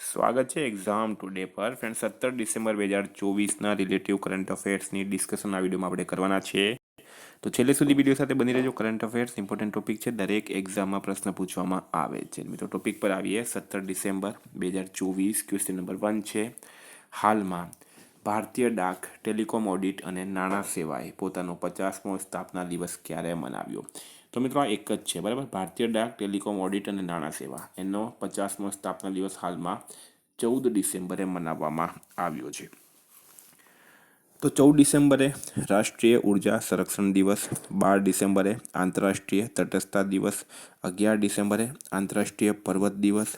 સ્વાગત છે exam today પર ફ્રેન્ડ 17 ડિસેમ્બર 2024ના રિલેટિવ કરંટ અફેર્સની ડિસ્કશન આ વિડીયોમાં આપણે કરવાના છે. તો છેલ્લે સુધી વિડીયો સાથે બની રહેજો. કરંટ અફેર્સ ઇમ્પોર્ટન્ટ ટોપિક છે, દરેક એક્ઝામમાં પ્રશ્ન પૂછવામાં આવે છે. મિત્રો ટોપિક પર આવીએ. 17 ડિસેમ્બર 2024 ક્વેશ્ચન નંબર 1 છે. હાલમાં ભારતીય ડાક, ટેલિકોમ ઓડિટ અને નાણાં સેવાએ પોતાનો 50મો સ્થાપના દિવસ ક્યારે મનાવ્યો? તો મિત્રો આ એક જ છે, બરાબર. ભારતીય ડાક, ટેલિકોમ ઓડિટ અને નાણાં સેવા એનો 50મો સ્થાપના દિવસ હાલમાં 14 ડિસેમ્બરે મનાવવામાં આવ્યો છે. તો 14 ડિસેમ્બરે રાષ્ટ્રીય ઉર્જા સંરક્ષણ દિવસ, 12 ડિસેમ્બરે આંતરરાષ્ટ્રીય તટસ્થતા દિવસ, 11 ડિસેમ્બરે આંતરરાષ્ટ્રીય પર્વત દિવસ,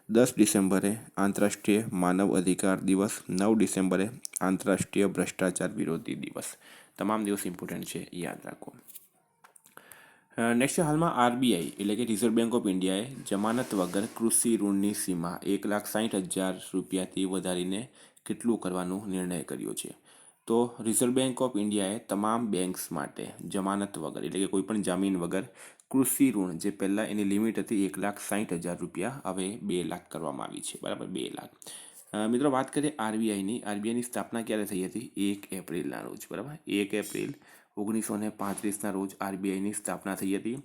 10 ડિસેમ્બરે આંતરરાષ્ટ્રીય માનવ અધિકાર દિવસ, 9 ડિસેમ્બરે આંતરરાષ્ટ્રીય ભ્રષ્ટાચાર વિરોધી દિવસ. તમામ દિવસ ઇમ્પોર્ટન્ટ છે, યાદ રાખો. નેક્સ્ટ હાલમાં આરબીઆઈ એટલે કે રિઝર્વ બેંક ઓફ ઇન્ડિયાએ જમાનત વગર કૃષિ ઋણની સીમા 1,60,000 રૂપિયાથી વધારીને કેટલું કરવાનો નિર્ણય કર્યો છે? તો રિઝર્વ બેંક ઓફ ઇન્ડિયાએ તમામ બેંક્સ માટે જમાનત વગર એટલે કે કોઈ પણ જામીન વગર કૃષિ ઋણ, જે પહેલાં એની લિમિટ હતી 1,60,000 રૂપિયા, હવે 2 લાખ કરવામાં આવી છે, બરાબર. 2 લાખ. મિત્રો વાત કરીએ આરબીઆઈની સ્થાપના ક્યારે થઈ હતી? 1 એપ્રિલના રોજ, બરાબર. 1 એપ્રિલ 1935ના રોજ આરબીઆઈની સ્થાપના થઈ હતી.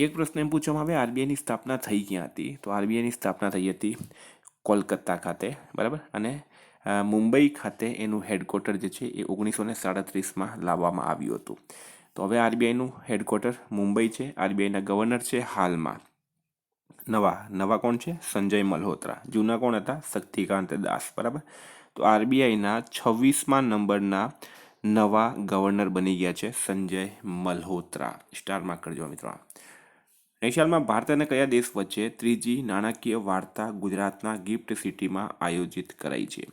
એક પ્રશ્ન એમ પૂછવામાં આવે, આરબીઆઈની સ્થાપના થઈ ક્યાં હતી? તો આરબીઆઈની સ્થાપના થઈ હતી કોલકાતા ખાતે, બરાબર. અને મુંબઈ ખાતે એનું હેડક્વાર્ટર જે છે એ 1937માં લાવવામાં આવ્યું હતું. તો હવે આરબીઆઈનું હેડક્વાર્ટર મુંબઈ છે. આરબીઆઈના ગવર્નર છે હાલમાં નવા કોણ છે? સંજય મલ્હોત્રા. જૂના કોણ હતા? શક્તિકાંત દાસ, બરાબર. તો આરબીઆઈના 26મા નંબરના નવા ગવર્નર બની ગયા છે સંજય મલ્હોત્રા. સ્ટાર માર્ક કરજો મિત્રો. નેક્સ્ટ હાલમાં ભારત અને કયા દેશ વચ્ચે ત્રીજી નાણાકીય વાર્તા ગુજરાતના ગિફ્ટ સિટીમાં આયોજિત કરાઈ છે?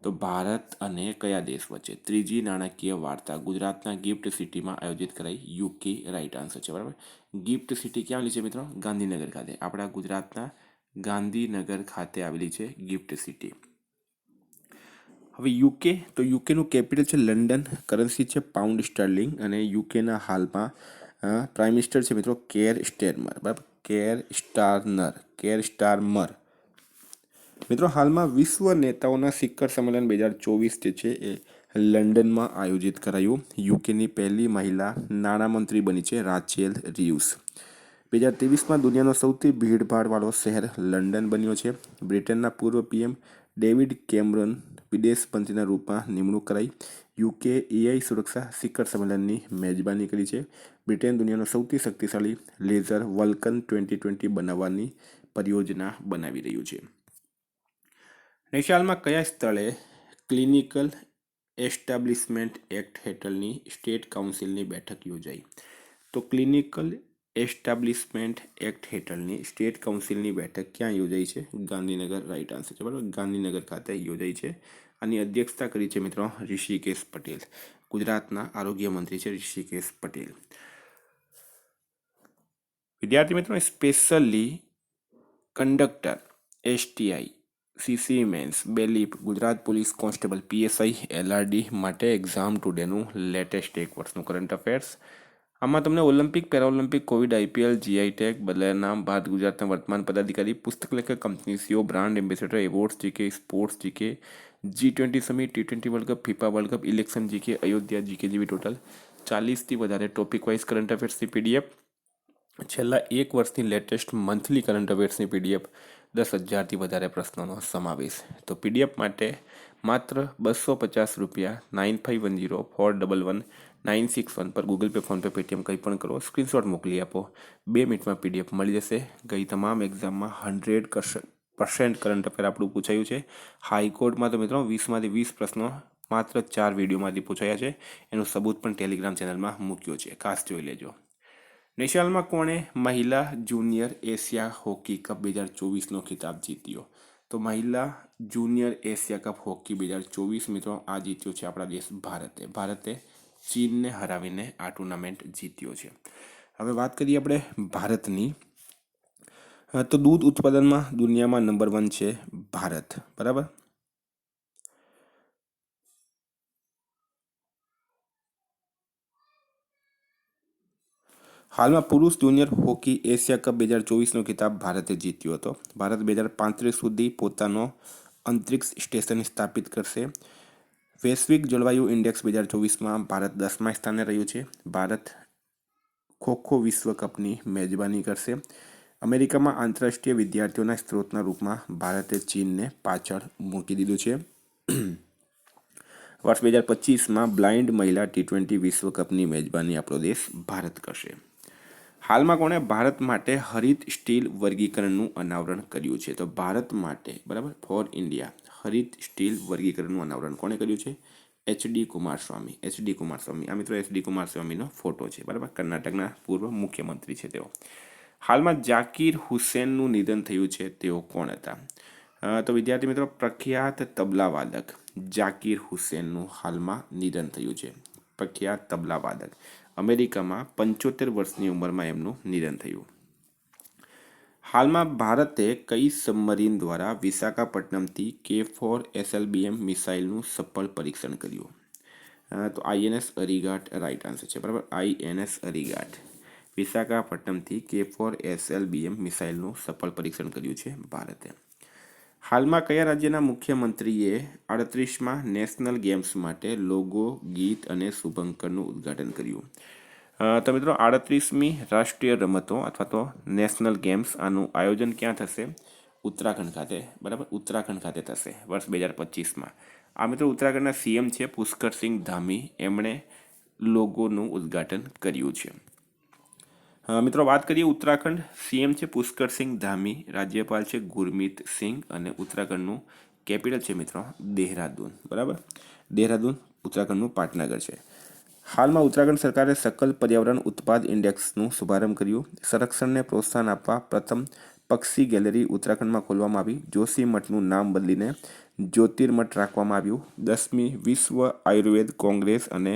તો ભારત અને કયા દેશ વચ્ચે ત્રીજી નાણાકીય વાર્તા ગુજરાતના ગિફ્ટ સિટીમાં આયોજિત કરાઈ? યુકે રાઈટ આન્સર છે, બરાબર. ગિફ્ટ સિટી ક્યાં આવેલી છે મિત્રો? ગાંધીનગર ખાતે. આપણા ગુજરાતના ગાંધીનગર ખાતે આવેલી છે ગિફ્ટ સિટી. હવે યુકે, તો યુકેનું કેપિટલ છે લંડન, કરન્સી છે પાઉન્ડ સ્ટર્લિંગ, અને યુકેના હાલમાં પ્રાઇમ મિનિસ્ટર છે મિત્રો કેર સ્ટેરમર, બરાબર. કેર સ્ટારમર. મિત્રો હાલમાં વિશ્વ નેતાઓના શિખર સંમેલન 2024 જે છે એ લંડનમાં આયોજિત કરાયું. યુકેની પહેલી મહિલા નાણામંત્રી બની છે રાચેલ રિવ્સ. 2023માં દુનિયાનો સૌથી ભીડભાડવાળો શહેર લંડન બન્યો છે. બ્રિટનના પૂર્વ પીએમ ડેવિડ કેમરન વિદેશ મંત્રીના રૂપમાં નિમણૂક કરાઈ. યુકે એઆઈ સુરક્ષા શિખર સંમેલનની મેજબાની કરી છે. બ્રિટન દુનિયાનો સૌથી શક્તિશાળી લેઝર વલ્કન 2020 બનાવવાની પરિયોજના બનાવી રહ્યું છે. નેક્સ્ટ હાલમાં કયા સ્થળે ક્લિનિકલ એસ્ટાબ્લિશમેન્ટ એક્ટ હેઠળની સ્ટેટ કાઉન્સિલની બેઠક યોજાઈ? તો ક્લિનિકલ એસ્ટાબ્લિશમેન્ટ એક્ટ હેઠળની સ્ટેટ કાઉન્સિલની બેઠક ક્યાં યોજાઈ છે? ગાંધીનગર રાઈટ આન્સર છે, બરાબર. ગાંધીનગર ખાતે યોજાઈ છે. આની અધ્યક્ષતા કરી છે મિત્રો ઋષિકેશ પટેલ. ગુજરાતના આરોગ્ય મંત્રી છે ઋષિકેશ પટેલ. વિદ્યાર્થી મિત્રો, specially conductor, STI, CC mains, bailiff, Gujarat police constable, PSI, LRD માટે એક્ઝામ ટુડેનું લેટેસ્ટ એક વર્ષનું કરંટ અફેર્સ. આમાં તમને Olympic, Paralympic, Covid, IPL, GI tag, બદલાયા નામ, ભારત ગુજરાતના વર્તમાન પદાધિકારી, પુસ્તક લેખક, company CEO, brand ambassador, awards GK, sports GK, G20 summit, T20 world cup, FIFA world cup, election GK, Ayodhya GK જેવી ટોટલ 40થી વધારે ટોપિક વાઇઝ કરંટ અફેર્સની પીડીએફ, છેલ્લા એક વર્ષની લેટેસ્ટ મંથલી કરંટ અફેર્સની પીડીએફ, 10,000થી વધારે પ્રશ્નોનો સમાવેશ. તો પીડીએફ માટે માત્ર 250 રૂપિયા 9510411961 પર ગૂગલ પે, ફોનપે, પેટીએમ કંઈ પણ કરો, સ્ક્રીનશોટ મોકલી આપો. 2 મિનિટમાં પીડીએફ મળી જશે. ગઈ તમામ એક્ઝામમાં 100% કરંટ અફેર આપણું પૂછાયું છે. હાઈકોર્ટમાં તો મિત્રો 20માંથી 20 પ્રશ્નો માત્ર 4 વિડીયોમાંથી પૂછાયા છે. એનું સબૂત પણ ટેલિગ્રામ ચેનલમાં મૂક્યો છે, ખાસ જોઈ લેજો. નેશનલમાં કોણે મહિલા જુનિયર એશિયા હોકી કપ 2024નો ખિતાબ જીત્યો? તો મહિલા જુનિયર એશિયા કપ હોકી 2024 મિત્રો આ જીત્યો છે આપણા દેશ ભારતે ચીનને હરાવીને આ ટુર્નામેન્ટ જીત્યો છે. હવે વાત કરીએ આપણે ભારતની, તો દૂધ ઉત્પાદનમાં દુનિયામાં નંબર 1 છે ભારત, બરાબર. હાલમાં પુરુષ જુનિયર હોકી એશિયા કપ 2024નો ખિતાબ ભારતે જીત્યો હતો. ભારત 2035 સુધી પોતાનો અંતરિક્ષ સ્ટેશન સ્થાપિત કરશે. વૈશ્વિક જળવાયુ ઇન્ડેક્સ 2024માં ભારત 10મા સ્થાને રહ્યું છે. ભારત ખો-ખો વિશ્વ કપની મેજબાની કરશે. અમેરિકામાં આંતરરાષ્ટ્રીય વિદ્યાર્થીઓના સ્ત્રોતના રૂપમાં ભારતે ચીનને પાછળ મૂકી દીધું છે. વર્ષ 2025માં બ્લાઇન્ડ મહિલા T20 વિશ્વ કપની મેજબાની આપણો દેશ ભારત કરશે. હાલમાં કોણે ભારત માટે હરિત સ્ટીલ વર્ગીકરણનું અનાવરણ કર્યું છે? તો ભારત માટે, બરાબર, ફોર ઇન્ડિયા હરિત સ્ટીલ વર્ગીકરણનું અનાવરણ કોણે કર્યું છે? એચ.ડી. કુમારસ્વામી. એચ.ડી. કુમારસ્વામી, આ મિત્રો એચ.ડી. કુમારસ્વામીનો ફોટો છે, બરાબર, કર્ણાટકના પૂર્વ મુખ્યમંત્રી છે તેઓ. હાલમાં જાકીર હુસેનનું નિધન થયું છે, તેઓ કોણ હતા? તો વિદ્યાર્થી મિત્રો, પ્રખ્યાત તબલા વાદક જાકીર હુસેનનું હાલમાં નિધન થયું છે. પ્રખ્યાત તબલા વાદક. અમેરિકામાં 75 વર્ષની ઉંમરમાં એમનું નિધન થયું. હાલમાં ભારતે કઈ સબમરીન દ્વારા વિશાખાપટ્ટનમથી K4 SLBM મિસાઇલનું સફળ પરીક્ષણ કર્યું? તો INS અરિઘાટ રાઈટ આન્સર છે, બરાબર, INS અરિઘાટ. વિશાખાપટ્ટનમથી K4 SLBM મિસાઇલનું સફળ પરીક્ષણ કર્યું છે ભારતે. હાલમાં કયા રાજ્યના મુખ્યમંત્રીએ 38માં નેશનલ ગેમ્સ માટે લોગો, ગીત અને શુભંકરનું ઉદ્ઘાટન કર્યું? તો મિત્રો 38મી રાષ્ટ્રીય રમતો અથવા તો નેશનલ ગેમ્સ, આનું આયોજન ક્યાં થશે? ઉત્તરાખંડ ખાતે, બરાબર, ઉત્તરાખંડ ખાતે થશે વર્ષ 2025માં. આ મિત્રો ઉત્તરાખંડના CM છે પુષ્કરસિંહ ધામી, એમણે લોગોનું ઉદ્ઘાટન કર્યું છે. મિત્રો વાત કરીએ ઉત્તરાખંડ, CM છે પુષ્કરસિંહ ધામી, રાજ્યપાલ છે ગુરમીત સિંઘ અને ઉત્તરાખંડનું કેપિટલ છે મિત્રો દેહરાદૂન, બરાબર. દેહરાદૂન ઉત્તરાખંડનું પાટનગર છે. હાલમાં ઉત્તરાખંડ સરકારે સકલ પર્યાવરણ ઉત્પાદ ઇન્ડેક્સનું શુભારંભ કર્યું. સંરક્ષણને પ્રોત્સાહન આપવા પ્રથમ પક્ષી ગેલેરી ઉત્તરાખંડમાં ખોલવામાં આવી. જોશી મઠનું નામ બદલીને જ્યોતિર્મઠ રાખવામાં આવ્યું. 10મી વિશ્વ આયુર્વેદ કોંગ્રેસ અને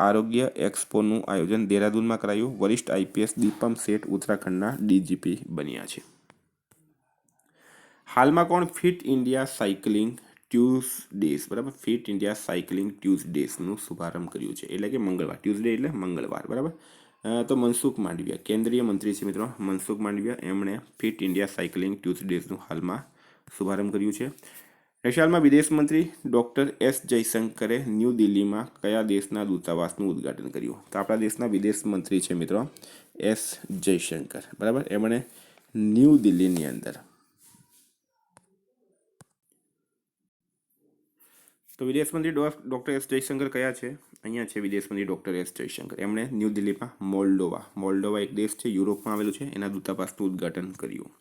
આરોગ્ય એક્સપોનું આયોજન દેહરાદૂનમાં કરાયું. વરિષ્ઠ IPS દીપમ શેઠ ઉત્તરાખંડના DGP બન્યા છે. હાલમાં કોણ ફિટ ઇન્ડિયા સાયકલિંગ ટ્યુઝડેઝ, બરાબર, ફિટ ઇન્ડિયા સાયકલિંગ ટ્યુઝડેઝનું શુભારંભ કર્યું છે? એટલે કે મંગળવાર, ટ્યુઝડે એટલે મંગળવાર, બરાબર. તો મનસુખ માંડવિયા, કેન્દ્રીય મંત્રી છે મિત્રો મનસુખ માંડવિયા, એમણે ફિટ ઇન્ડિયા સાયકલિંગ ટ્યુઝડેઝનું હાલમાં શુભારંભ કર્યું છે. રશિયામાં વિદેશ મંત્રી ડૉક્ટર S જયશંકરે ન્યૂ દિલ્હીમાં કયા દેશના દૂતાવાસનું ઉદ્ઘાટન કર્યું? તો આપણા દેશના વિદેશ મંત્રી છે મિત્રો S જયશંકર, બરાબર, એમણે ન્યૂ દિલ્હીની અંદર. તો વિદેશ મંત્રી ડૉક્ટર S જયશંકર કયા છે? અહીંયા છે વિદેશ મંત્રી ડૉક્ટર S જયશંકર, એમણે ન્યૂ દિલ્હીમાં મોલ્ડોવા એક દેશ છે યુરોપમાં આવેલું છે, એના દૂતાવાસનું ઉદ્ઘાટન કર્યું.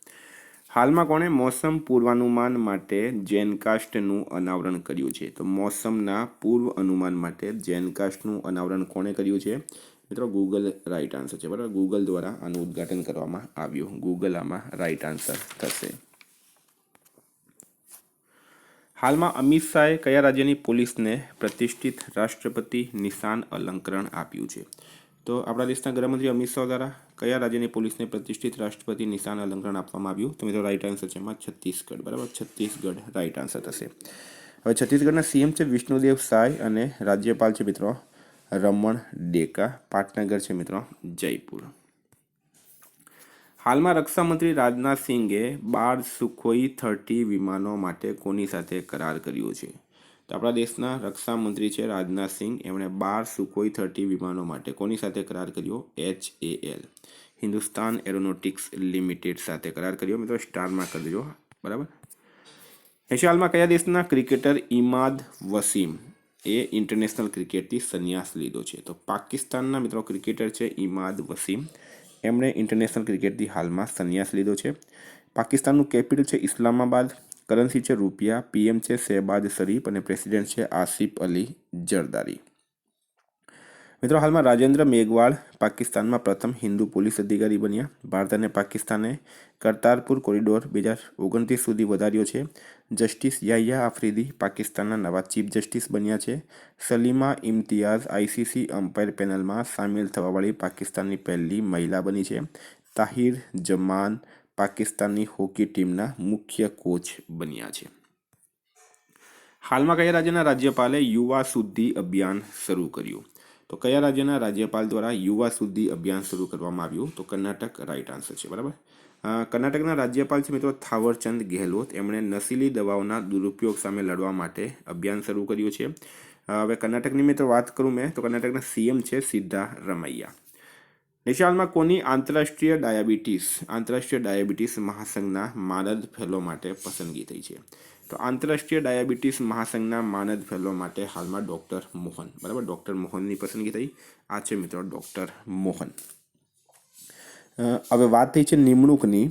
હાલમાં કોણે મોસમ પૂર્વાનુમાન માટે જેનકાસ્ટનું અનાવરણ કર્યું છે? તો મોસમના પૂર્વ અનુમાન માટે જેનકાસ્ટનું અનાવરણ કોણે કર્યું છે? મિત્રો ગૂગલ રાઈટ આન્સર છે, બરાબર, ગૂગલ દ્વારા આનું ઉદ્ઘાટન કરવામાં આવ્યું. ગૂગલ આમાં રાઈટ આન્સર થશે. હાલમાં અમિત શાહે કયા રાજ્યની પોલીસને પ્રતિષ્ઠિત રાષ્ટ્રપતિ નિશાન અલંકરણ આપ્યું છે? તો આપણા દેશના ગૃહમંત્રી અમિત શાહ દ્વારા કયા રાજ્યની પોલીસને પ્રતિષ્ઠિત રાષ્ટ્રપતિ નિશાન અલંકરણ આપવામાં આવ્યું? તો મિત્રો રાઈટ આન્સર છે એમાં છત્તીસગઢ, બરાબર, છત્તીસગઢ રાઈટ આન્સર થશે. હવે છત્તીસગઢના CM છે વિષ્ણુદેવ સાય અને રાજ્યપાલ છે મિત્રો રમણ ડેકા. પાટનગર છે મિત્રો જયપુર. હાલમાં રક્ષામંત્રી રાજનાથ સિંઘે 12 સુખોઈ 30 વિમાનો માટે કોની સાથે કરાર કર્યો છે? તો આપણા દેશના રક્ષામંત્રી છે રાજનાથ સિંઘ, એમણે 12 સુખોઈ 30 વિમાનો માટે કોની સાથે કરાર કર્યો? HAL હિન્દુસ્તાન એરોનોટિક્સ લિમિટેડ સાથે કરાર કર્યો. મિત્રો સ્ટારમાં કરી દેજો, બરાબર. હાલમાં કયા દેશના ક્રિકેટર ઇમાદ વસીમ એ ઇન્ટરનેશનલ ક્રિકેટથી સંન્યાસ લીધો છે? તો પાકિસ્તાનના મિત્રો ક્રિકેટર છે ઇમાદ વસીમ, એમણે ઇન્ટરનેશનલ ક્રિકેટથી હાલમાં સંન્યાસ લીધો છે. પાકિસ્તાનનું કેપિટલ છે ઇસ્લામાબાદ, કરન્સી છે રૂપિયા, PM છે શહેબાઝ શરીફ અને પ્રેસિડેન્ટ છે આસિફ અલી જરદારી. મિત્રો હાલમાં રાજેન્દ્ર મેઘવાળ પાકિસ્તાનમાં પ્રથમ હિન્દુ પોલીસ અધિકારી બન્યા. ભારત અને પાકિસ્તાને કરતારપુર કોરિડોર 2029 સુધી વધાર્યો છે. જસ્ટિસ યાહ્યા આફ્રિદી પાકિસ્તાનના નવા ચીફ જસ્ટિસ બન્યા છે. સલીમા ઇમ્તિયાઝ ICC અમ્પાયર પેનલમાં સામેલ થવાવાળી પાકિસ્તાનની પહેલી મહિલા બની છે. તાહિર જમાન પાકિસ્તાનની હોકી ટીમના મુખ્ય કોચ બન્યા છે. હાલમાં કયા રાજ્યના રાજ્યપાલે યુવા શુદ્ધિ અભિયાન શરૂ કર્યું? તો કયા રાજ્યના રાજ્યપાલ દ્વારા યુવા શુદ્ધિ અભિયાન શરૂ કરવામાં આવ્યું? તો કર્ણાટક રાઈટ આન્સર છે, બરાબર. કર્ણાટકના રાજ્યપાલ છે મિત્રો થાવરચંદ ગેહલોત. એમણે નશીલી દવાઓના દુરુપયોગ સામે લડવા માટે અભિયાન શરૂ કર્યું છે. હવે કર્ણાટકની મિત્રો વાત કરું મેં તો કર્ણાટકના સીએમ છે સિદ્ધારમૈયા. નેશાલમાં કોની આંતરરાષ્ટ્રીય ડાયાબિટીસ મહાસંઘના માનદ ફેલો માટે પસંદગી થઈ છે? તો આંતરરાષ્ટ્રીય ડાયાબિટીસ મહાસંઘના માનદ ફેલો માટે હાલમાં ડૉક્ટર મોહન, બરાબર, ડૉક્ટર મોહનની પસંદગી થઈ. આ છે મિત્રો ડૉક્ટર મોહન. હવે વાત થઈ છે નિમણૂકની.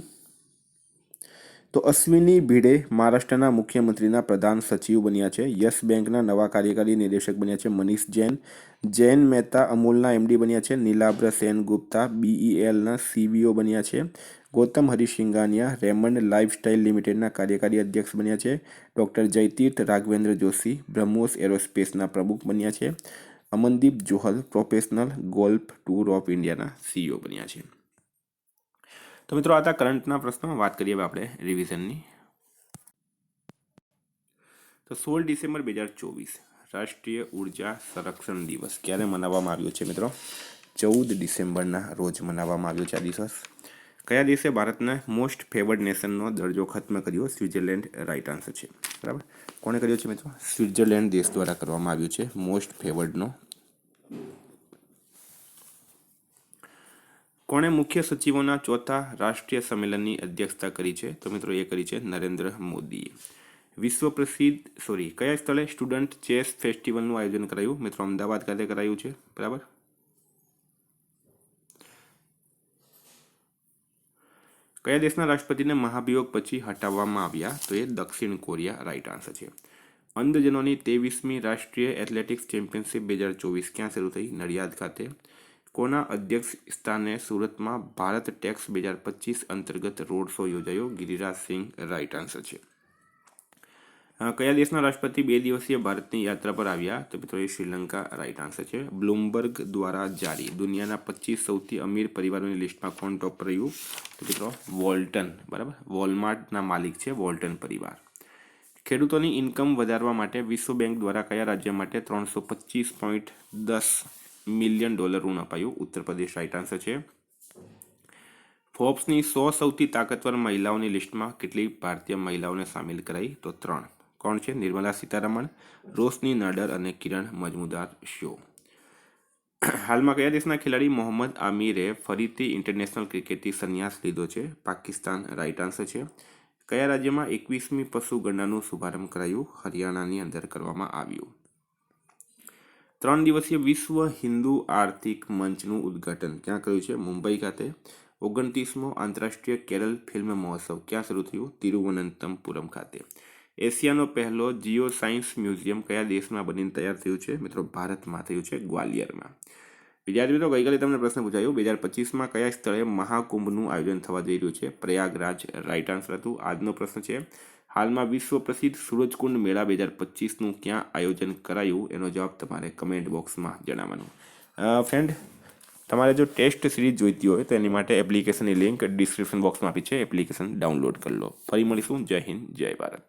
તો અશ્વિની ભીડે મહારાષ્ટ્રના મુખ્યમંત્રીના પ્રધાન સચિવ બન્યા છે. યસ બેંકના નવા કાર્યકારી નિદેશક બન્યા છે મનીષ જૈન. જૈન મહેતા અમૂલના એમડી બન્યા છે. નીલાબ્ર સેનગુપ્તા BELના CBO બન્યા છે. ગૌતમ હરિસિંઘાનિયા રેમંડ લાઇફસ્ટાઇલ લિમિટેડના કાર્યકારી અધ્યક્ષ બન્યા છે. ડૉક્ટર જયતીર્થ રાઘવેન્દ્ર જોશી બ્રહ્મોસ એરોસ્પેસના પ્રમુખ બન્યા છે. Amandeep જોહલ professional golf tour of ઇન્ડિયાના CEO બન્યા છે. તો મિત્રો આ હતા કરંટના પ્રશ્નો. વાત કરીએ હવે આપણે રિવિઝનની. તો 16 ડિસેમ્બર 2024 રાષ્ટ્રીય ઉર્જા સંરક્ષણ દિવસ ક્યારે મનાવવામાં આવ્યો છે મિત્રો? 14 ડિસેમ્બરના રોજ મનાવવામાં આવ્યો છે આ દિવસ. કયા દેશે ભારતના મોસ્ટ ફેવર્ડ નેશનનો દરજ્જો ખત્મ કર્યો? સ્વિટ્ઝરલેન્ડ રાઈટ આન્સર છે, બરાબર. કોણે કર્યો છે મિત્રો? સ્વિટ્ઝરલેન્ડ દેશ દ્વારા કરવામાં આવ્યું છે મોસ્ટ ફેવર્ડનો. કોણે મુખ્ય સચિવોના ચોથા રાષ્ટ્રીય સંમેલનની અધ્યક્ષતા કરી છે? તો મિત્રો એ કરી છે નરેન્દ્ર મોદીએ. કયા સ્થળે સ્ટુડન્ટ ચેસ ફેસ્ટિવલનું આયોજન કરાયું? મિત્રો અમદાવાદ ખાતે કરાયું છે, બરાબર. કયા દેશના રાષ્ટ્રપતિને મહાભિયોગ પછી હટાવવામાં આવ્યા? તો એ દક્ષિણ કોરિયા રાઈટ આન્સર છે. અંધજનોની 23મી રાષ્ટ્રીય એથ્લેટિક્સ ચેમ્પિયનશિપ 2024 ક્યાં શરૂ થઈ? નડિયાદ ખાતે. કોના અધ્યક્ષ સ્થાને સુરતમાં ભારત ટેક્સ 2025 અંતર્ગત રોડ શો યોજાયો? ગિરિરાજસિંહ રાઈટ આન્સર છે. કયા દેશના રાષ્ટ્રપતિ 2 દિવસીય ભારતની યાત્રા પર આવ્યા? તો મિત્રો એ શ્રીલંકા રાઈટ આન્સર છે. બ્લુમબર્ગ દ્વારા જારી દુનિયાના 25 સૌથી અમીર પરિવારોની લિસ્ટમાં કોણ ટોપ રહ્યું? તો મિત્રો વોલ્ટન, બરાબર. વોલમાર્ટના માલિક છે વોલ્ટન પરિવાર. ખેડૂતોની ઇન્કમ વધારવા માટે વિશ્વ બેંક દ્વારા કયા રાજ્ય માટે $325.10 મિલિયન ઋણ અપાયું? ઉત્તર પ્રદેશ રાઈટ આન્સર છે. ફોર્બ્સની 100 સૌથી તાકાતવર મહિલાઓની લિસ્ટમાં કેટલી ભારતીય મહિલાઓને સામેલ કરાઈ? તો 3. કોણ છે? નિર્મલા સીતારમણ, રોશની નાડર અને કિરણ મજમુદાર શો. હાલમાં કયા દેશના ખેલાડી મોહમ્મદ આમિરે ફરીથી ઇન્ટરનેશનલ ક્રિકેટથી સંન્યાસ લીધો છે? પાકિસ્તાન રાઈટ આન્સર છે. કયા રાજ્યમાં 21મી પશુ ગણનાનું શુભારંભ કરાયું? હરિયાણાની અંદર કરવામાં આવ્યું. 3 દિવસીય વિશ્વ હિન્દુ આર્થિક મંચનું ઉદ્ઘાટન ક્યાં કર્યું છે? મુંબઈ ખાતે. 29મો આંતરરાષ્ટ્રીય કેરળ ફિલ્મ મહોત્સવ ક્યાં શરૂ થયું? તિરુવનંતપુરમ ખાતે. એશિયાનો પહેલો જીઓ સાયન્સ મ્યુઝિયમ કયા દેશમાં બનીને તૈયાર થયું છે? મિત્રો ભારતમાં થયું છે, ગ્વાલિયરમાં. વિદ્યાર્થી મિત્રો ગઈકાલે તમને પ્રશ્ન પૂછાયો 2025માં કયા સ્થળે મહાકુંભનું આયોજન થવા જઈ રહ્યું છે? પ્રયાગરાજ રાઈટ આન્સર હતું. આજનો પ્રશ્ન છે હાલમાં વિશ્વ પ્રસિદ્ધ સૂરજકુંડ મેળા 2025નું ક્યાં આયોજન કરાયું? એનો જવાબ તમારે કમેન્ટ બોક્સમાં જણાવવાનો. ફ્રેન્ડ, તમારે જો ટેસ્ટ સિરીઝ જોઈતી હોય તો એની માટે એપ્લિકેશનની લિંક ડિસ્ક્રિપ્શન બોક્સમાં આપી છે. એપ્લિકેશન ડાઉનલોડ કરી લો. ફરી મળીશું. જય હિન્દ, જય ભારત.